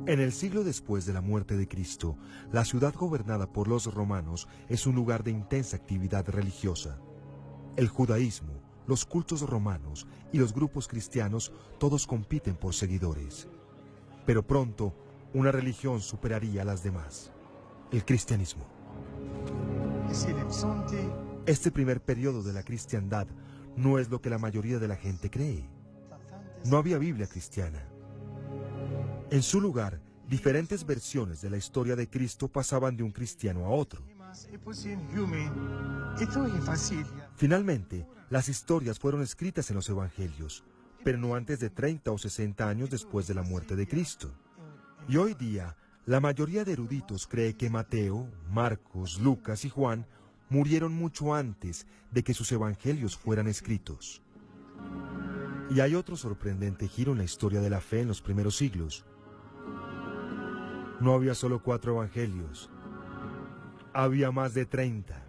En el siglo después de la muerte de Cristo, la ciudad gobernada por los romanos es un lugar de intensa actividad religiosa. El judaísmo, los cultos romanos y los grupos cristianos todos compiten por seguidores. Pero pronto, una religión superaría a las demás: el cristianismo. Este primer periodo de la cristiandad no es lo que la mayoría de la gente cree. No había Biblia cristiana. En su lugar, diferentes versiones de la historia de Cristo pasaban de un cristiano a otro. Finalmente, las historias fueron escritas en los evangelios, pero no antes de 30 o 60 años después de la muerte de Cristo. Y hoy día, la mayoría de eruditos cree que Mateo, Marcos, Lucas y Juan murieron mucho antes de que sus evangelios fueran escritos. Y hay otro sorprendente giro en la historia de la fe en los primeros siglos. No había solo 4 evangelios, había más de 30.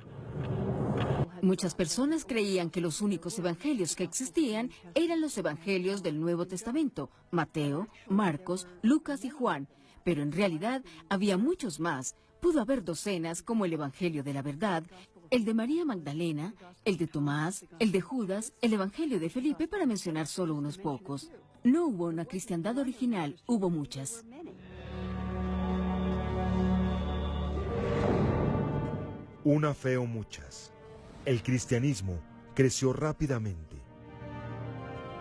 Muchas personas creían que los únicos evangelios que existían eran los evangelios del Nuevo Testamento: Mateo, Marcos, Lucas y Juan. Pero en realidad había muchos más. Pudo haber docenas, como el Evangelio de la Verdad, el de María Magdalena, el de Tomás, el de Judas, el Evangelio de Felipe, para mencionar solo unos pocos. No hubo una cristiandad original, hubo muchas. Una fe o muchas. El cristianismo creció rápidamente.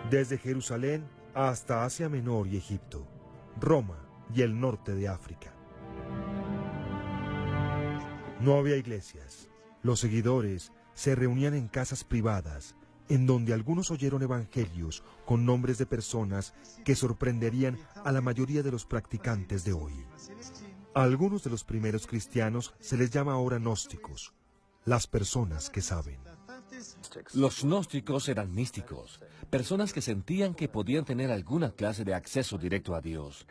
Desde Jerusalén hasta Asia Menor y Egipto, Roma y el norte de África. No había iglesias. Los seguidores se reunían en casas privadas, en donde algunos oyeron evangelios con nombres de personas que sorprenderían a la mayoría de los practicantes de hoy. A algunos de los primeros cristianos se les llama ahora gnósticos, las personas que saben. Los gnósticos eran místicos, personas que sentían que podían tener alguna clase de acceso directo a Dios.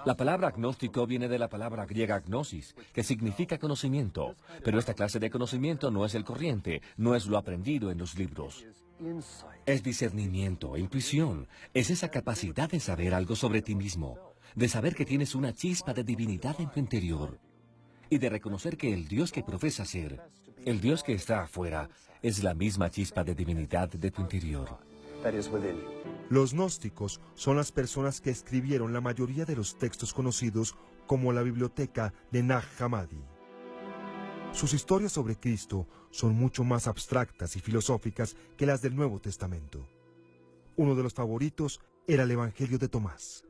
La palabra agnóstico viene de la palabra griega gnosis, que significa conocimiento, pero esta clase de conocimiento no es el corriente, no es lo aprendido en los libros. Es discernimiento, intuición, es esa capacidad de saber algo sobre ti mismo, de saber que tienes una chispa de divinidad en tu interior y de reconocer que el Dios que profesas ser, el Dios que está afuera, es la misma chispa de divinidad de tu interior. Los gnósticos son las personas que escribieron la mayoría de los textos conocidos como la biblioteca de Nag Hammadi. Sus historias sobre Cristo son mucho más abstractas y filosóficas que las del Nuevo Testamento. Uno de los favoritos era el Evangelio de Tomás.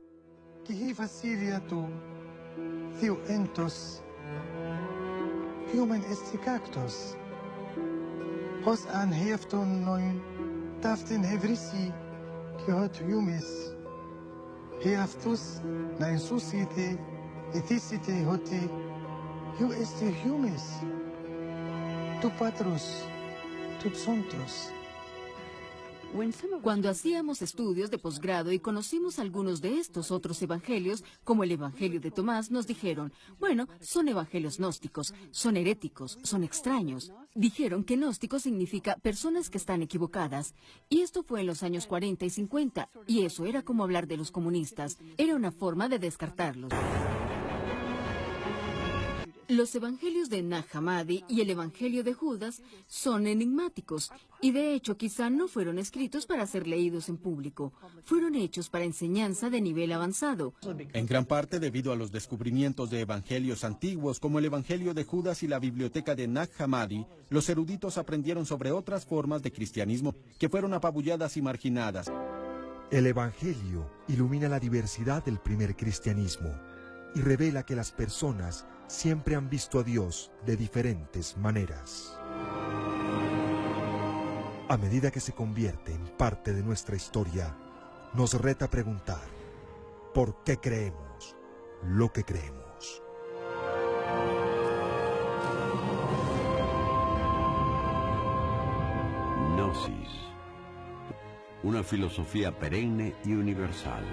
Cuando hacíamos estudios de posgrado y conocimos algunos de estos otros evangelios, como el Evangelio de Tomás, nos dijeron, bueno, son evangelios gnósticos, son heréticos, son extraños. Dijeron que gnóstico significa personas que están equivocadas. Y esto fue en los años 40 y 50, y eso era como hablar de los comunistas. Era una forma de descartarlos. Los evangelios de Nag Hammadi y el evangelio de Judas son enigmáticos y de hecho quizá no fueron escritos para ser leídos en público. Fueron hechos para enseñanza de nivel avanzado. En gran parte debido a los descubrimientos de evangelios antiguos como el evangelio de Judas y la biblioteca de Nag Hammadi, los eruditos aprendieron sobre otras formas de cristianismo que fueron apabulladas y marginadas. El evangelio ilumina la diversidad del primer cristianismo y revela que las personas siempre han visto a Dios de diferentes maneras. A medida que se convierte en parte de nuestra historia, nos reta a preguntar, ¿por qué creemos lo que creemos? Gnosis, una filosofía perenne y universal.